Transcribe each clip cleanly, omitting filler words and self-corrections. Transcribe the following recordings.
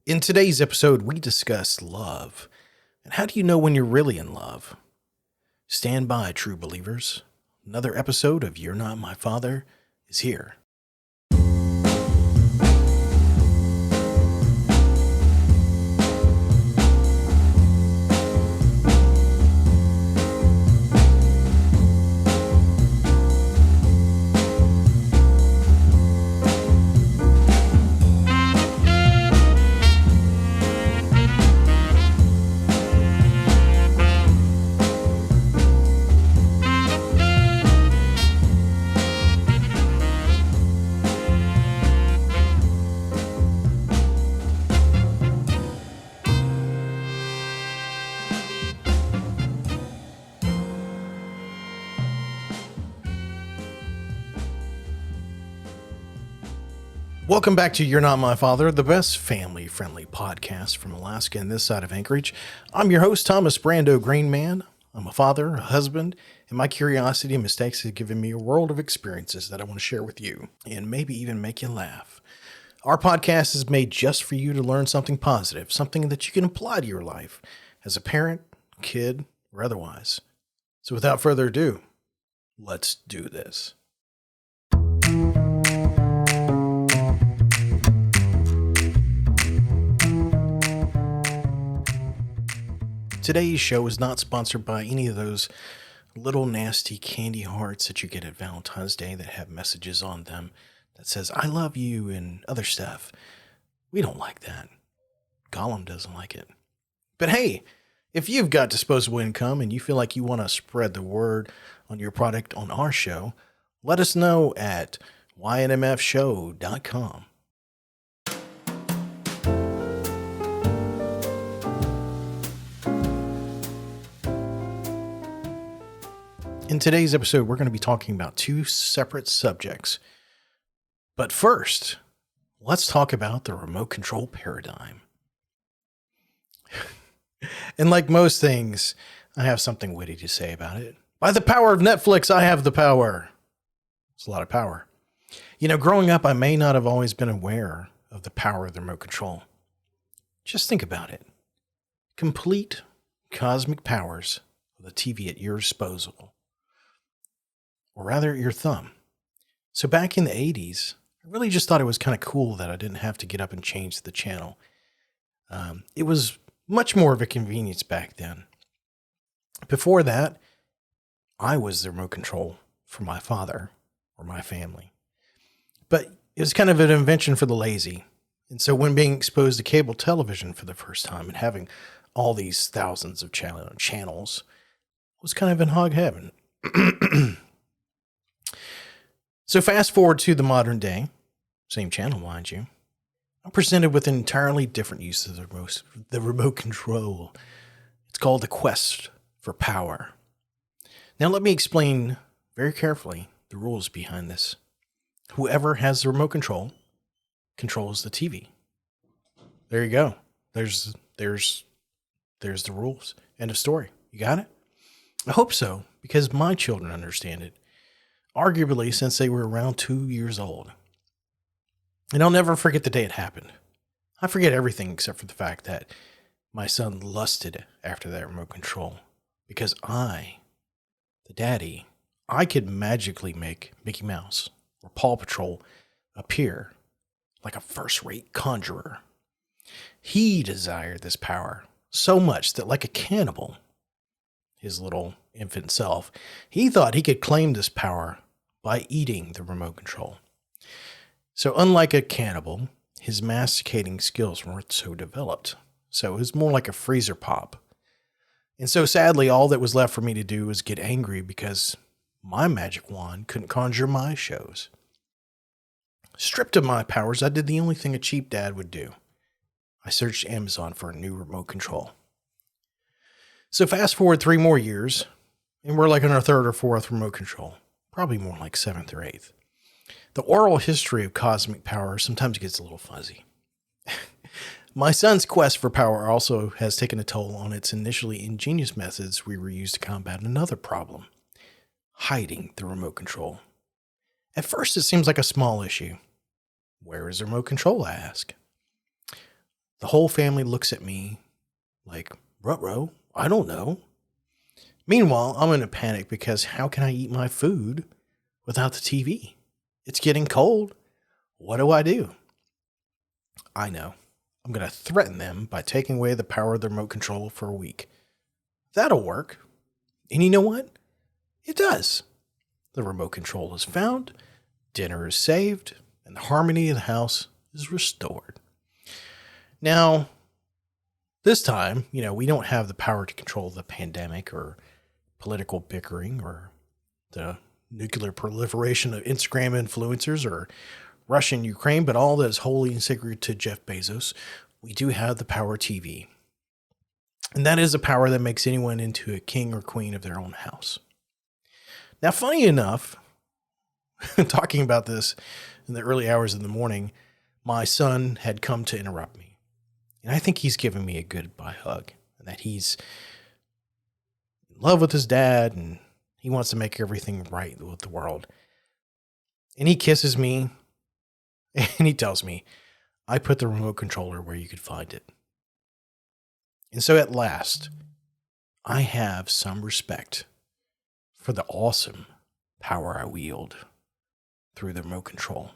In today's episode, we discuss love. And how do you know when you're really in love? Stand by, true believers. Another episode of You're Not My Father is here. Welcome back to You're Not My Father, the best family-friendly podcast from Alaska and this side of Anchorage. I'm your host, Thomas Brando Greenman. I'm a father, a husband, and my curiosity and mistakes have given me a world of experiences that I want to share with you and maybe even make you laugh. Our podcast is made just for you to learn something positive, something that you can apply to your life as a parent, kid, or otherwise. So without further ado, let's do this. Today's show is not sponsored by any of those little nasty candy hearts that you get at Valentine's Day that have messages on them that says, I love you and other stuff. We don't like that. Gollum doesn't like it. But hey, if you've got disposable income and you feel like you want to spread the word on your product on our show, let us know at YNMFshow.com. In today's episode, we're going to be talking about two separate subjects. But first, let's talk about the remote control paradigm. And like most things, I have something witty to say about it. By the power of Netflix, I have the power. It's a lot of power. You know, growing up, I may not have always been aware of the power of the remote control. Just think about it. Complete cosmic powers of the TV at your disposal. Or rather, your thumb. So back in the 80s, I really just thought it was kind of cool that I didn't have to get up and change the channel. It was much more of a convenience back then. Before that, I was the remote control for my father or my family. But it was kind of an invention for the lazy. And so when being exposed to cable television for the first time and having all these thousands of channels was kind of in hog heaven. So fast forward to the modern day, same channel, mind you, I'm presented with an entirely different use of the remote control. It's called the quest for power. Now let me explain very carefully the rules behind this. Whoever has the remote control controls the TV. There you go. There's the rules. End of story. You got it? I hope so, because my children understand it. Arguably since they were around 2 years old. And I'll never forget the day it happened. I forget everything except for the fact that my son lusted after that remote control. Because I, the daddy, I could magically make Mickey Mouse or Paw Patrol appear like a first-rate conjurer. He desired this power so much that like a cannibal, his little infant self, he thought he could claim this power by eating the remote control. So unlike a cannibal, his masticating skills weren't so developed. So it was more like a freezer pop. And so sadly, all that was left for me to do was get angry because my magic wand couldn't conjure my shows. Stripped of my powers, I did the only thing a cheap dad would do. I searched Amazon for a new remote control. So fast forward 3 more years, and we're like on our 3rd or 4th remote control. Probably more like 7th or 8th. The oral history of cosmic power sometimes gets a little fuzzy. My son's quest for power also has taken a toll on its initially ingenious methods we were used to combat another problem, hiding the remote control. At first, it seems like a small issue. Where is the remote control, I ask? The whole family looks at me like, ruh-roh, I don't know. Meanwhile, I'm in a panic because how can I eat my food without the TV? It's getting cold. What do? I know. I'm going to threaten them by taking away the power of the remote control for a week. That'll work. And you know what? It does. The remote control is found, dinner is saved, and the harmony of the house is restored. Now, this time, we don't have the power to control the pandemic or political bickering or the nuclear proliferation of Instagram influencers or Russia and Ukraine, but all that is holy and sacred to Jeff Bezos. We do have the power TV. And that is a power that makes anyone into a king or queen of their own house. Now, funny enough, talking about this in the early hours of the morning, my son had come to interrupt me. And I think he's giving me a goodbye hug, and that he's in love with his dad and he wants to make everything right with the world. And he kisses me and he tells me, I put the remote controller where you could find it. And so at last, I have some respect for the awesome power I wield through the remote control.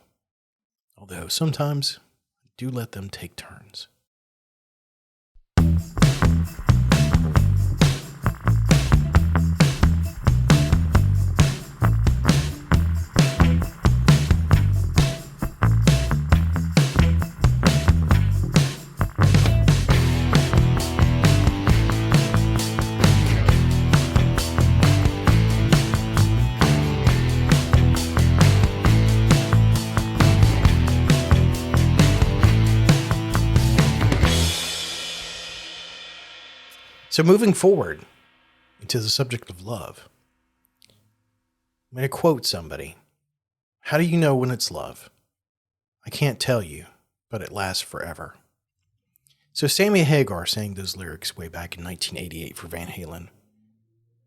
Although sometimes I do let them take turns. So moving forward into the subject of love, I'm going to quote somebody. How do you know when it's love? I can't tell you, but it lasts forever. So Sammy Hagar sang those lyrics way back in 1988 for Van Halen.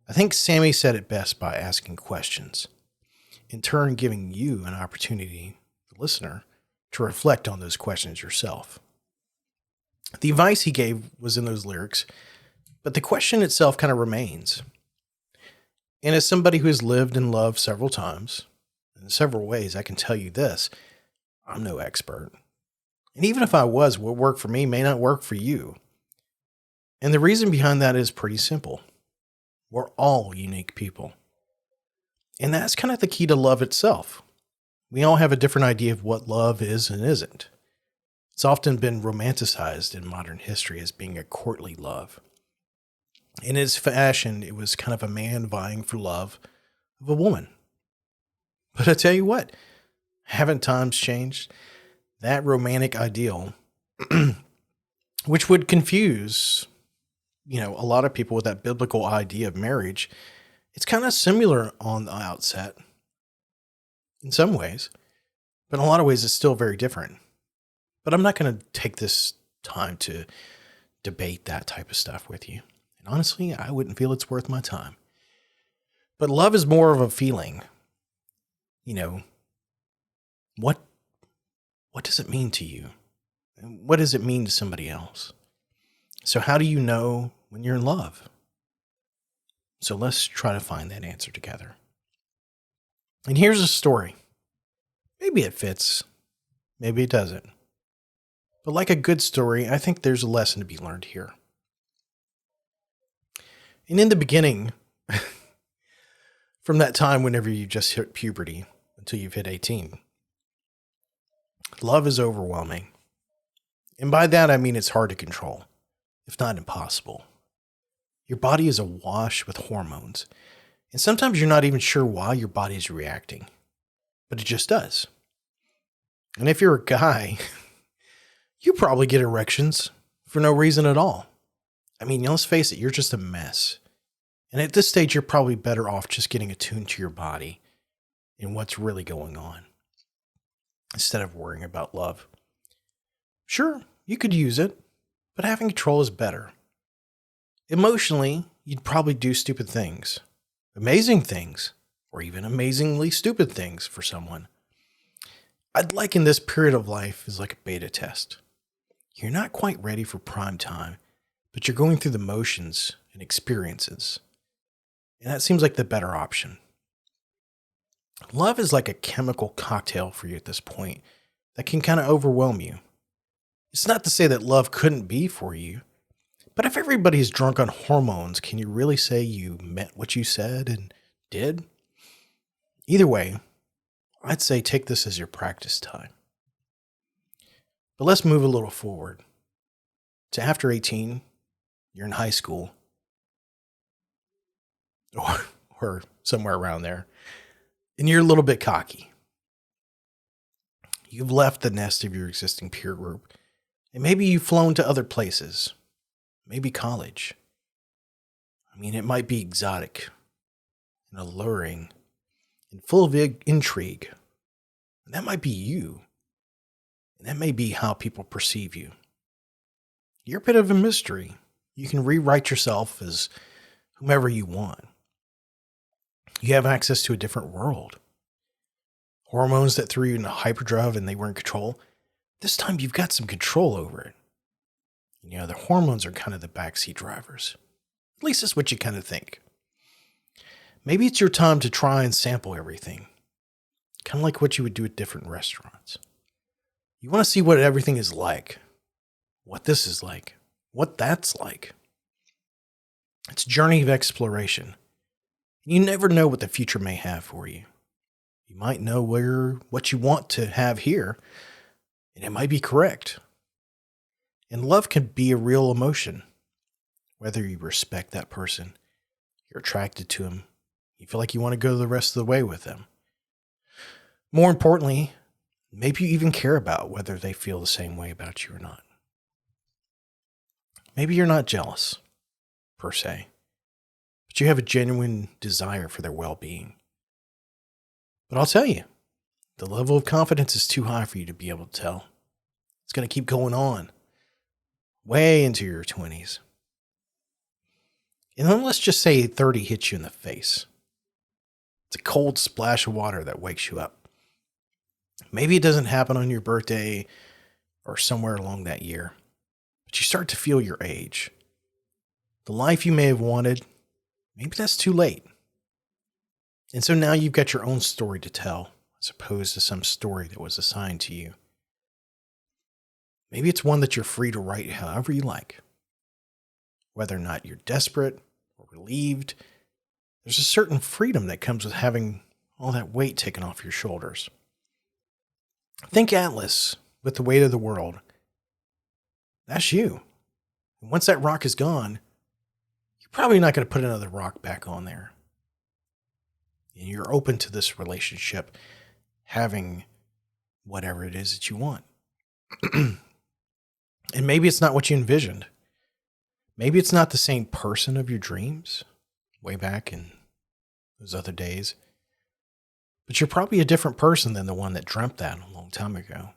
I think Sammy said it best by asking questions, in turn giving you an opportunity, the listener, to reflect on those questions yourself. The advice he gave was in those lyrics, but the question itself kind of remains. And as somebody who has lived and loved several times, in several ways, I can tell you this, I'm no expert. And even if I was, what worked for me may not work for you. And the reason behind that is pretty simple. We're all unique people. And that's kind of the key to love itself. We all have a different idea of what love is and isn't. It's often been romanticized in modern history as being a courtly love. In its fashion, it was kind of a man vying for love of a woman. But I tell you what, haven't times changed? That romantic ideal, which would confuse, a lot of people with that biblical idea of marriage, it's kind of similar on the outset in some ways, but in a lot of ways it's still very different. But I'm not going to take this time to debate that type of stuff with you. Honestly, I wouldn't feel it's worth my time. But love is more of a feeling. What does it mean to you? And what does it mean to somebody else? So how do you know when you're in love? So let's try to find that answer together. And here's a story. Maybe it fits. Maybe it doesn't. But like a good story, I think there's a lesson to be learned here. And in the beginning, from that time whenever you just hit puberty until you've hit 18, love is overwhelming. And by that, I mean it's hard to control, if not impossible. Your body is awash with hormones, and sometimes you're not even sure why your body is reacting, but it just does. And if you're a guy, you probably get erections for no reason at all. I mean, let's face it, you're just a mess. And at this stage, you're probably better off just getting attuned to your body and what's really going on instead of worrying about love. Sure, you could use it, but having control is better. Emotionally, you'd probably do stupid things, amazing things, or even amazingly stupid things for someone. I'd liken this period of life as like a beta test. You're not quite ready for prime time, but you're going through the motions and experiences. And that seems like the better option. Love is like a chemical cocktail for you at this point that can kind of overwhelm you. It's not to say that love couldn't be for you, but if everybody's drunk on hormones, can you really say you meant what you said and did? Either way, I'd say take this as your practice time. But let's move a little forward to after 18, you're in high school, or somewhere around there, and you're a little bit cocky. You've left the nest of your existing peer group, and maybe you've flown to other places, maybe college. I mean, it might be exotic and alluring and full of intrigue. And that might be you. And that may be how people perceive you. You're a bit of a mystery. You can rewrite yourself as whomever you want. You have access to a different world. Hormones that threw you into hyperdrive and they were in control. This time you've got some control over it. You know, the hormones are kind of the backseat drivers. At least that's what you kind of think. Maybe it's your time to try and sample everything. Kind of like what you would do at different restaurants. You want to see what everything is like. What this is like. What that's like. It's a journey of exploration. You never know what the future may have for you. You might know what you want to have here, and it might be correct. And love can be a real emotion. Whether you respect that person, you're attracted to him, you feel like you want to go the rest of the way with them. More importantly, maybe you even care about whether they feel the same way about you or not. Maybe you're not jealous, per se, but you have a genuine desire for their well-being. But I'll tell you, the level of confidence is too high for you to be able to tell. It's going to keep going on, way into your 20s. And then let's just say 30 hits you in the face. It's a cold splash of water that wakes you up. Maybe it doesn't happen on your birthday or somewhere along that year, but you start to feel your age. The life you may have wanted, maybe that's too late. And so now you've got your own story to tell, as opposed to some story that was assigned to you. Maybe it's one that you're free to write however you like. Whether or not you're desperate or relieved, there's a certain freedom that comes with having all that weight taken off your shoulders. Think Atlas with the weight of the world. That's you. And once that rock is gone, you're probably not going to put another rock back on there. And you're open to this relationship having whatever it is that you want. And maybe it's not what you envisioned. Maybe it's not the same person of your dreams way back in those other days. But you're probably a different person than the one that dreamt that a long time ago.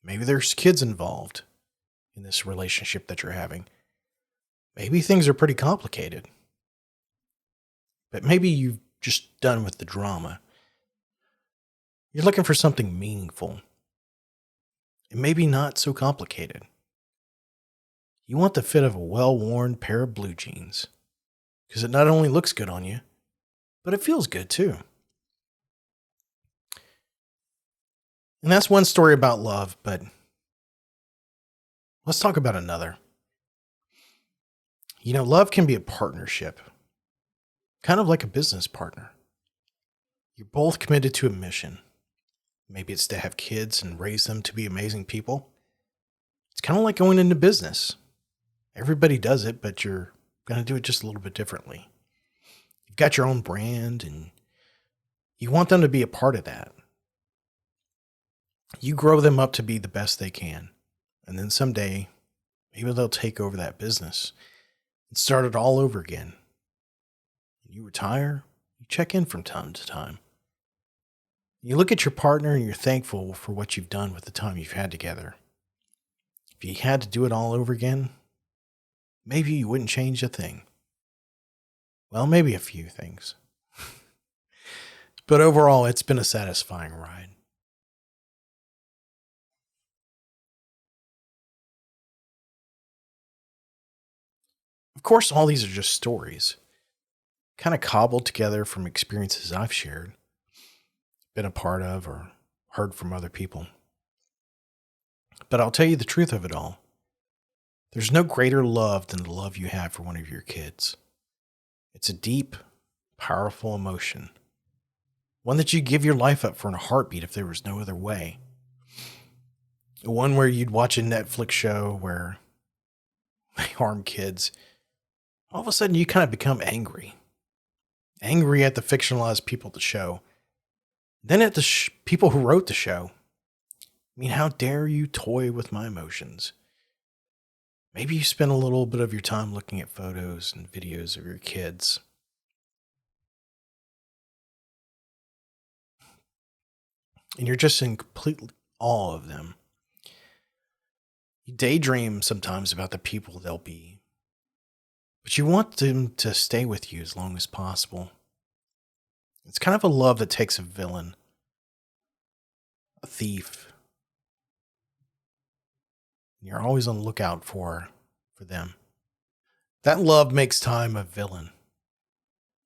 Maybe there's kids involved in this relationship that you're having. Maybe things are pretty complicated. But maybe you've just done with the drama. You're looking for something meaningful. And maybe not so complicated. You want the fit of a well-worn pair of blue jeans. Because it not only looks good on you, but it feels good too. And that's one story about love, but let's talk about another. You know, love can be a partnership, kind of like a business partner. You're both committed to a mission. Maybe it's to have kids and raise them to be amazing people. It's kind of like going into business. Everybody does it, but you're going to do it just a little bit differently. You've got your own brand, and you want them to be a part of that. You grow them up to be the best they can. And then someday, maybe they'll take over that business and start it all over again. And you retire, you check in from time to time. You look at your partner and you're thankful for what you've done with the time you've had together. If you had to do it all over again, maybe you wouldn't change a thing. Well, maybe a few things. But overall, it's been a satisfying ride. Of course, all these are just stories, kind of cobbled together from experiences I've shared, been a part of, or heard from other people. But I'll tell you the truth of it all. There's no greater love than the love you have for one of your kids. It's a deep, powerful emotion. One that you give your life up for in a heartbeat if there was no other way. One where you'd watch a Netflix show where they harm kids. All of a sudden you kind of become angry. Angry at the fictionalized people of the show. Then at the people who wrote the show. I mean, how dare you toy with my emotions? Maybe you spend a little bit of your time looking at photos and videos of your kids. And you're just in complete awe of them. You daydream sometimes about the people they'll be. But you want them to stay with you as long as possible. It's kind of a love that takes a villain, a thief. You're always on the lookout for them. That love makes time a villain,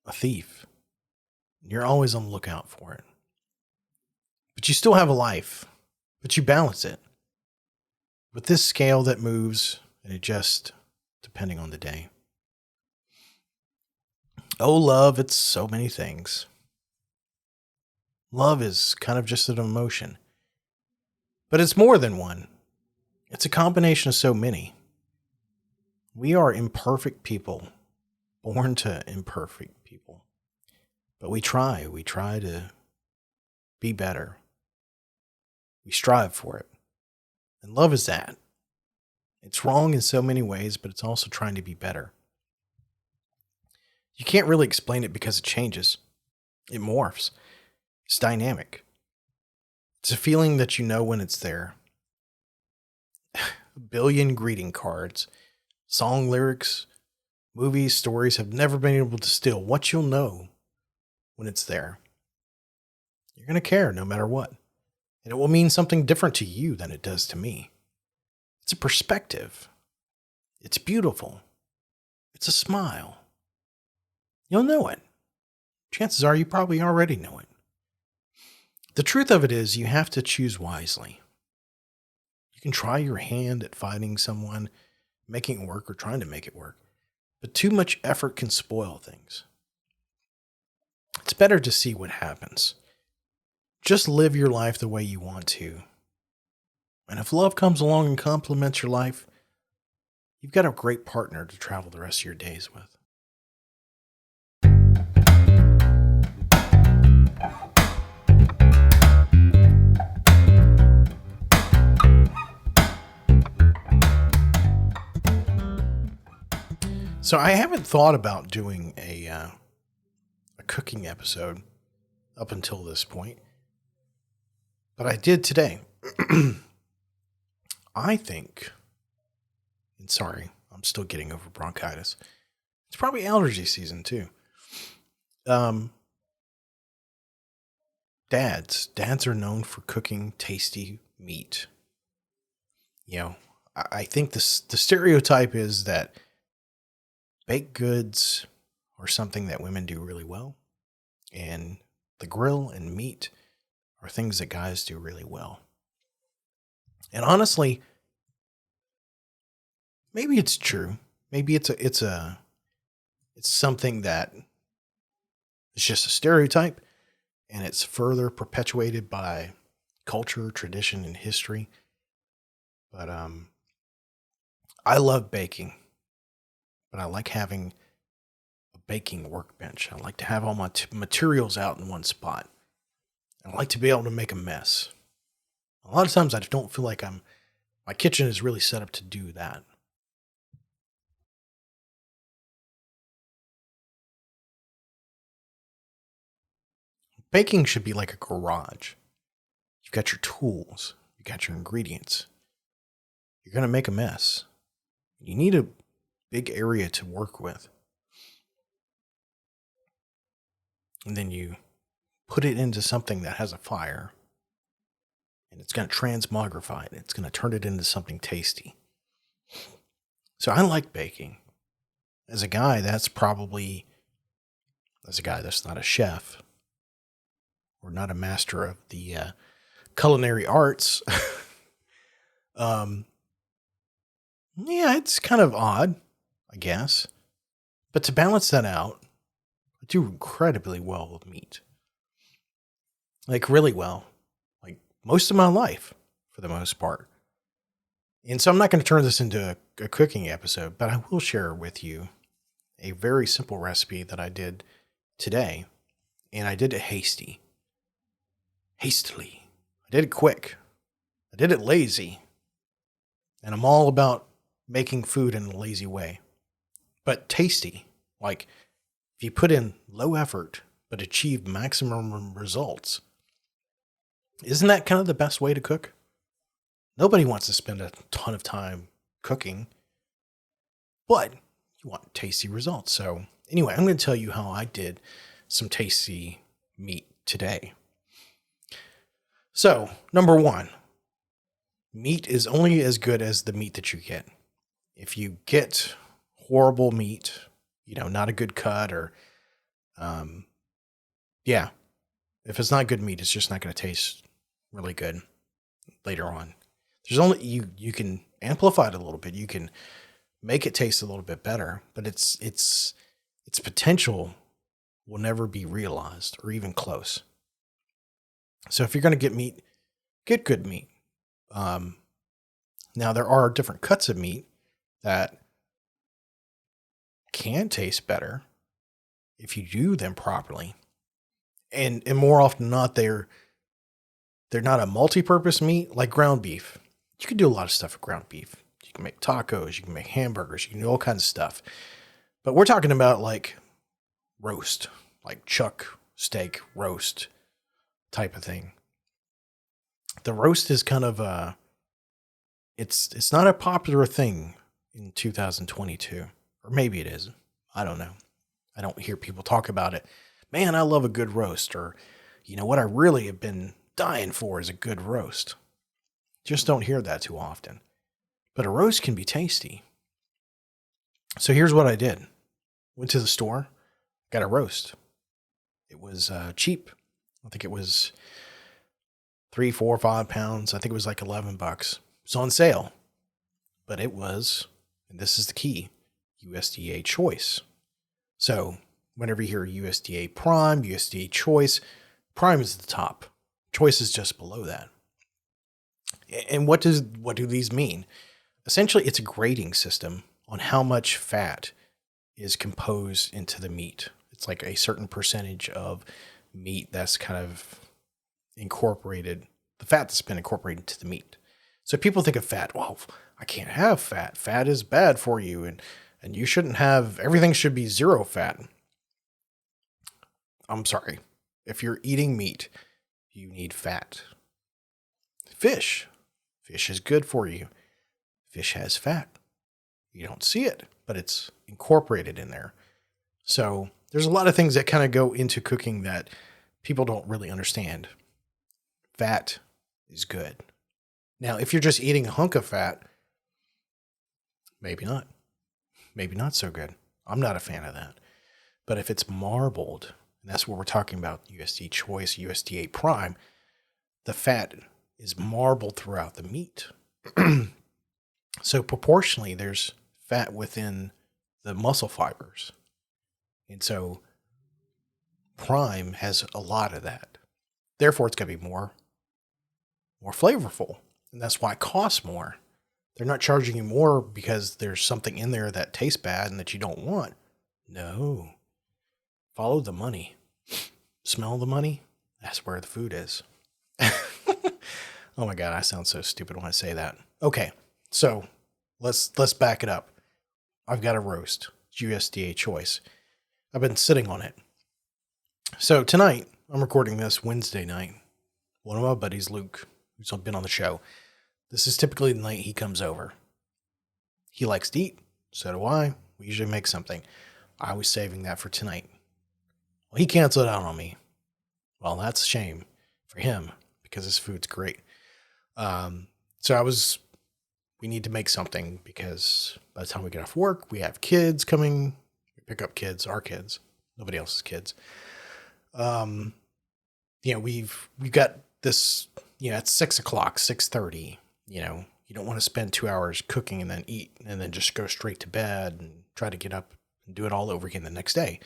a thief. You're always on the lookout for it. But you still have a life, but you balance it with this scale that moves and adjusts depending on the day. Oh, love, it's so many things. Love is kind of just an emotion, but it's more than one. It's a combination of so many. We are imperfect people, born to imperfect people. But we try to be better. We strive for it. And love is that. It's wrong in so many ways, but it's also trying to be better. You can't really explain it because it changes. It morphs. It's dynamic. It's a feeling that you know when it's there. A billion greeting cards, song lyrics, movies, stories have never been able to distill what you'll know when it's there. You're going to care no matter what. And it will mean something different to you than it does to me. It's a perspective. It's beautiful. It's a smile. You'll know it. Chances are you probably already know it. The truth of it is you have to choose wisely. You can try your hand at finding someone, making it work or trying to make it work, but too much effort can spoil things. It's better to see what happens. Just live your life the way you want to. And if love comes along and complements your life, you've got a great partner to travel the rest of your days with. So I haven't thought about doing a cooking episode up until this point, but I did today. I think, and sorry, I'm still getting over bronchitis. It's probably allergy season too. Dads are known for cooking tasty meat. You know, I think the stereotype is that baked goods are something that women do really well, and the grill and meat are things that guys do really well. And honestly, maybe it's true. Maybe it's something that is just a stereotype, and it's further perpetuated by culture, tradition, and history. But I love baking. But I like having a baking workbench. I like to have all my materials out in one spot. I like to be able to make a mess. A lot of times I just don't feel like my kitchen is really set up to do that. Baking should be like a garage. You've got your tools. You've got your ingredients. You're going to make a mess. You need a big area to work with. And then you put it into something that has a fire, and it's going to transmogrify it. It's going to turn it into something tasty. So I like baking. As a guy, that's probably, as a guy that's not a chef or not a master of the culinary arts, um, yeah, it's kind of odd, I guess. But to balance that out, I do incredibly well with meat. Like, really well. Like, most of my life, for the most part. And so I'm not going to turn this into a cooking episode, but I will share with you a very simple recipe that I did today. And I did it hastily. I did it quick. I did it lazy. And I'm all about making food in a lazy way. But tasty. Like, if you put in low effort, but achieve maximum results, isn't that kind of the best way to cook? Nobody wants to spend a ton of time cooking, but you want tasty results. So anyway, I'm going to tell you how I did some tasty meat today. So, number one, meat is only as good as the meat that you get. If you get horrible meat, not a good cut, or, if it's not good meat, it's just not going to taste really good later on. There's only, you can amplify it a little bit. You can make it taste a little bit better, but its potential will never be realized or even close. So if you're going to get meat, get good meat. Now there are different cuts of meat that can taste better if you do them properly. And more often than not, they're not a multi-purpose meat like ground beef. You can do a lot of stuff with ground beef. You can make tacos, you can make hamburgers, you can do all kinds of stuff. But we're talking about like roast, like chuck steak roast type of thing. The roast is kind of it's not a popular thing in 2022, or maybe it is. I don't know. I don't hear people talk about it. Man, I love a good roast, or what I really have been dying for is a good roast. Just don't hear that too often. But a roast can be tasty. So here's what I did. Went to the store, got a roast. It was cheap. I think it was 3, 4, 5 pounds. I think it was like $11. It's on sale. But it was, and this is the key, USDA choice. So whenever you hear USDA Prime, USDA Choice, Prime is the top. Choice is just below that. And what do these mean? Essentially, it's a grading system on how much fat is composed into the meat. It's like a certain percentage of meat that's kind of incorporated, the fat that's been incorporated into the meat. So people think of fat, well, I can't have fat. Fat is bad for you, and you shouldn't have, everything should be zero fat. I'm sorry. If you're eating meat, you need fat. Fish is good for you. Fish has fat. You don't see it, but it's incorporated in there. So there's a lot of things that kind of go into cooking that people don't really understand. Fat is good. Now, if you're just eating a hunk of fat, maybe not. Maybe not so good. I'm not a fan of that. But if it's marbled, and that's what we're talking about, USDA Choice, USDA Prime, the fat is marbled throughout the meat. So proportionally, there's fat within the muscle fibers. And so Prime has a lot of that. Therefore, it's going to be more flavorful. And that's why it costs more. They're not charging you more because there's something in there that tastes bad and that you don't want. No. Follow the money. Smell the money. That's where the food is. Oh my God, I sound so stupid when I say that. Okay, so let's back it up. I've got a roast. It's USDA Choice. I've been sitting on it. So tonight, I'm recording this Wednesday night. One of my buddies, Luke, who's been on the show, this is typically the night he comes over. He likes to eat. So do I. We usually make something. I was saving that for tonight. Well, he canceled out on me. Well, that's a shame for him because his food's great. So we need to make something because By the time we get off work, we have kids coming. We pick up kids, our kids, nobody else's kids. We've got this, at 6 o'clock, 6:30, you don't want to spend 2 hours cooking and then eat and then just go straight to bed and try to get up and do it all over again the next day.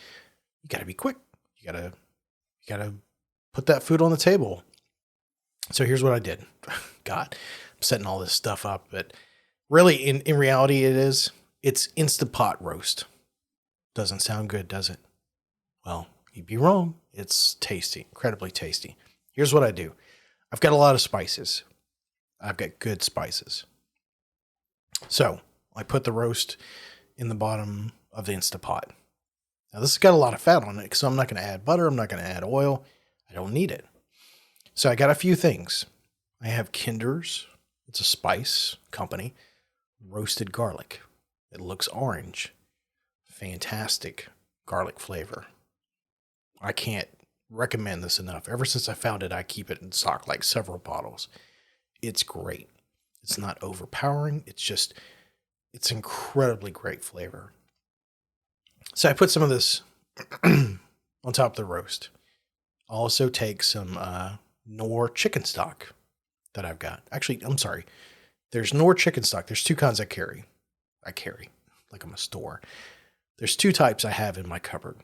You got to be quick. You got to put that food on the table. So here's what I did. God, I'm setting all this stuff up, but really in reality, it's instapot roast. Doesn't sound good, does it? Well, you'd be wrong. It's tasty, incredibly tasty. Here's what I do. I've got a lot of spices. I've got good spices. So I put the roast in the bottom of the Instapot. Now this has got a lot of fat on it, so I'm not going to add butter. I'm not going to add oil. I don't need it. So I got a few things. I have Kinder's. It's a spice company. Roasted garlic. It looks orange. Fantastic garlic flavor. I can't recommend this enough. Ever since I found it, I keep it in stock, like several bottles. It's great. It's not overpowering. It's incredibly great flavor. So I put some of this on top of the roast. I'll also take some Knorr chicken stock that I've got. Actually, I'm sorry. There's Knorr chicken stock. There's two kinds I carry. Like I'm a store. There's two types I have in my cupboard.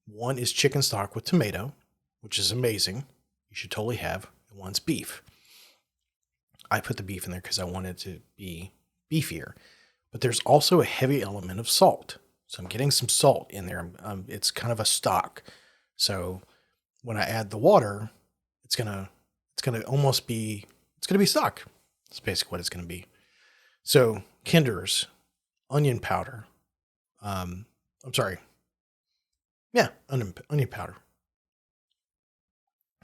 One is chicken stock with tomato, which is amazing. You should totally have. And one's beef. I put the beef in there because I wanted it to be beefier. But there's also a heavy element of salt. So I'm getting some salt in there. It's kind of a stock. So when I add the water, it's gonna be stock. That's basically what it's gonna be. So Kinder's onion powder. Onion powder.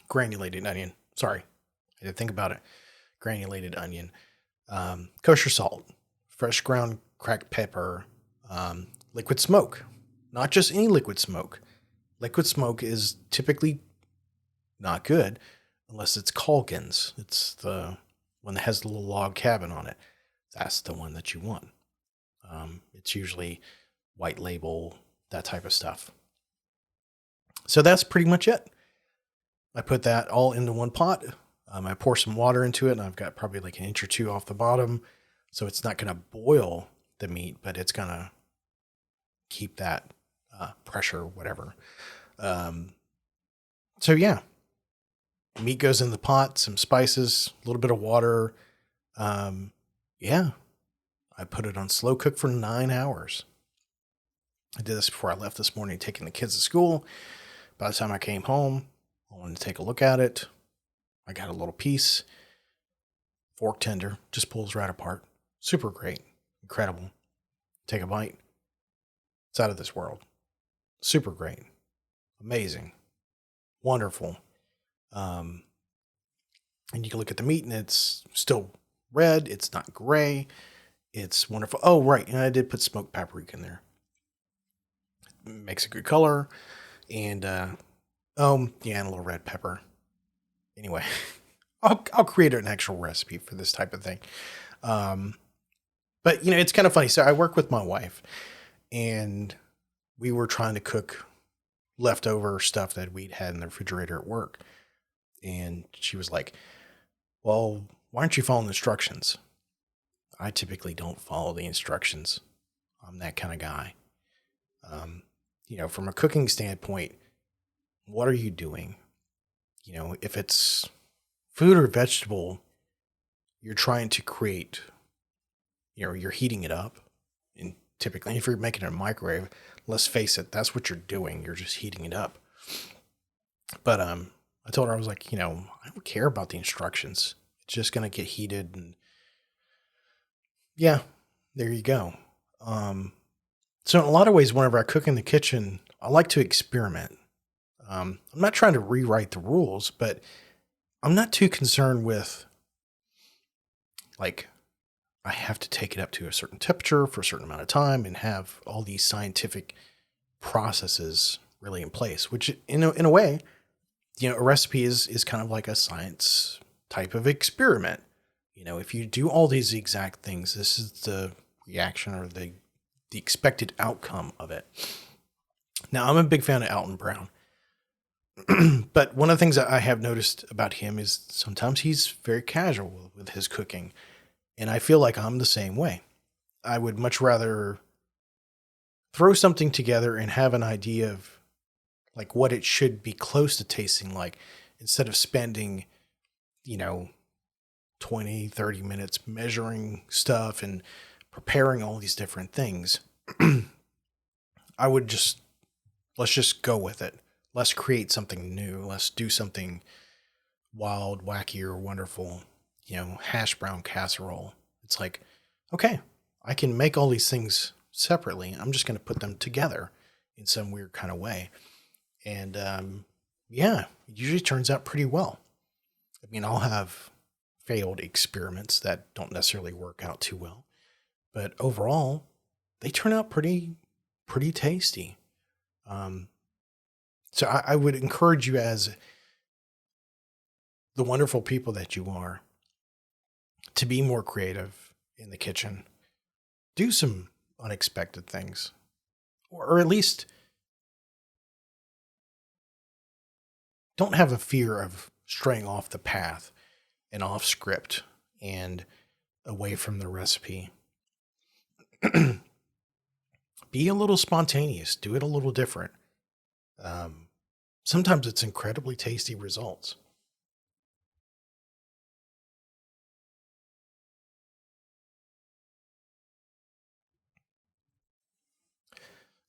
Granulated onion. Sorry, I didn't think about it. Granulated onion. Kosher salt. Fresh ground cracked pepper. Liquid smoke. Not just any liquid smoke. Liquid smoke is typically not good unless it's Colgan's. It's the one that has the little log cabin on it. That's the one that you want. It's usually white label, that type of stuff. So that's pretty much it. I put that all into one pot. I pour some water into it, and I've got probably like an inch or two off the bottom. So it's not going to boil the meat, but it's going to keep that pressure, whatever. So yeah, meat goes in the pot, some spices, a little bit of water. I put it on slow cook for 9 hours. I did this before I left this morning, taking the kids to school. By the time I came home, I wanted to take a look at it. I got a little piece, fork tender, just pulls right apart. Super great, incredible. Take a bite. It's out of this world. Super great, amazing, wonderful. And you can look at the meat and it's still red. It's not gray. It's wonderful. Oh, right. And I did put smoked paprika in there. It makes a good color. And, and a little red pepper. Anyway, I'll create an actual recipe for this type of thing. But it's kind of funny. So I work with my wife and we were trying to cook leftover stuff that we'd had in the refrigerator at work. And she was like, well, why aren't you following the instructions? I typically don't follow the instructions. I'm that kind of guy. From a cooking standpoint, what are you doing? If it's food or vegetable, you're trying to create, you're heating it up. And typically, if you're making it in a microwave, let's face it, that's what you're doing. You're just heating it up. But I told her, I was like, I don't care about the instructions. It's just going to get heated. And yeah, there you go. So in a lot of ways, whenever I cook in the kitchen, I like to experiment. I'm not trying to rewrite the rules, but I'm not too concerned with, like, I have to take it up to a certain temperature for a certain amount of time and have all these scientific processes really in place, which in a way, a recipe is kind of like a science type of experiment. If you do all these exact things, this is the reaction or the expected outcome of it. Now, I'm a big fan of Alton Brown. But one of the things that I have noticed about him is sometimes he's very casual with his cooking. And I feel like I'm the same way. I would much rather throw something together and have an idea of like what it should be close to tasting like, instead of spending, 20, 30 minutes measuring stuff and preparing all these different things. Let's just go with it. Let's create something new. Let's do something wild, wacky, or wonderful. Hash brown casserole. It's like, okay, I can make all these things separately. I'm just going to put them together in some weird kind of way. And it usually turns out pretty well. I mean, I'll have failed experiments that don't necessarily work out too well, but overall, they turn out pretty tasty. So I would encourage you, as the wonderful people that you are, to be more creative in the kitchen. Do some unexpected things, or at least don't have a fear of straying off the path and off script and away from the recipe. Be a little spontaneous. Do it a little different. Sometimes it's incredibly tasty results.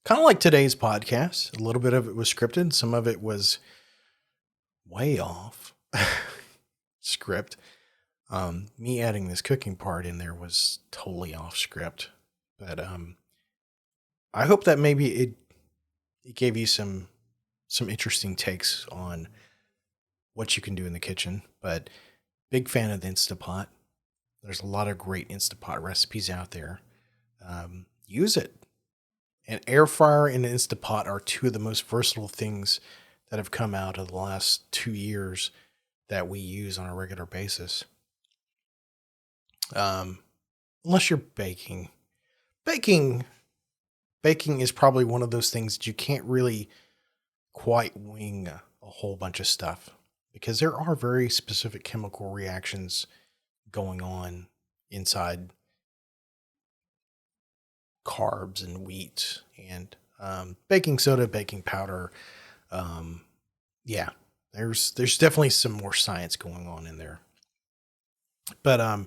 Kind of like today's podcast. A little bit of it was scripted. Some of it was way off script. Me adding this cooking part in there was totally off script. But I hope that maybe it gave you some interesting takes on what you can do in the kitchen. But big fan of the Instapot. There's a lot of great Instapot recipes out there. Use it. An air fryer and an Instapot are two of the most versatile things that have come out of the last 2 years that we use on a regular basis. Unless you're baking. Baking is probably one of those things that you can't really quite wing a whole bunch of stuff, because there are very specific chemical reactions going on inside carbs and wheat and baking soda, baking powder. There's definitely some more science going on in there. But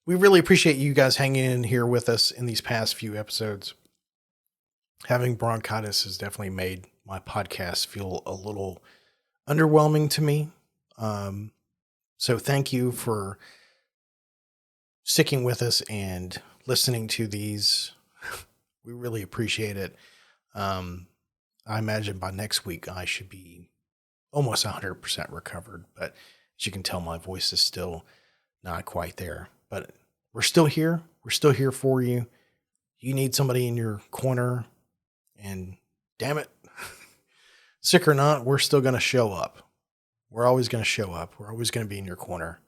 we really appreciate you guys hanging in here with us in these past few episodes. Having bronchitis has definitely made my podcast feel a little underwhelming to me. So thank you for sticking with us and listening to these. We really appreciate it. I imagine by next week I should be almost 100% recovered, but as you can tell, my voice is still not quite there. But we're still here. We're still here for you. You need somebody in your corner, and damn it, sick or not, we're still going to show up. We're always going to show up. We're always going to be in your corner.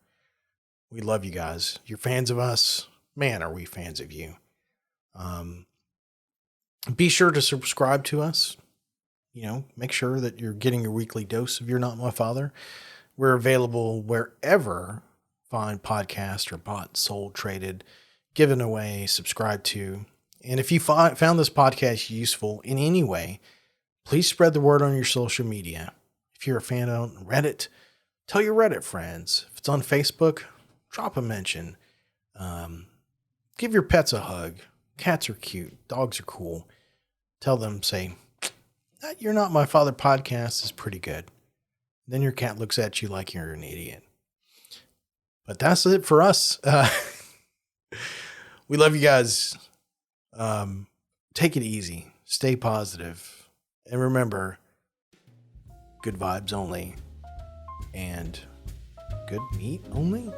We love you guys. You're fans of us. Man, are we fans of you. Be sure to subscribe to us. Make sure that you're getting your weekly dose of You're Not My Father. We're available wherever fine podcasts are bought, sold, traded, given away, subscribed to. And if you found this podcast useful in any way, please spread the word on your social media. If you're a fan on Reddit, tell your Reddit friends. If it's on Facebook, drop a mention. Give your pets a hug. Cats are cute. Dogs are cool. Tell them, say, "That You're Not My Father podcast is pretty good." Then your cat looks at you like you're an idiot. But that's it for us. We love you guys. Take it easy. Stay positive. And remember, good vibes only. And good meat only?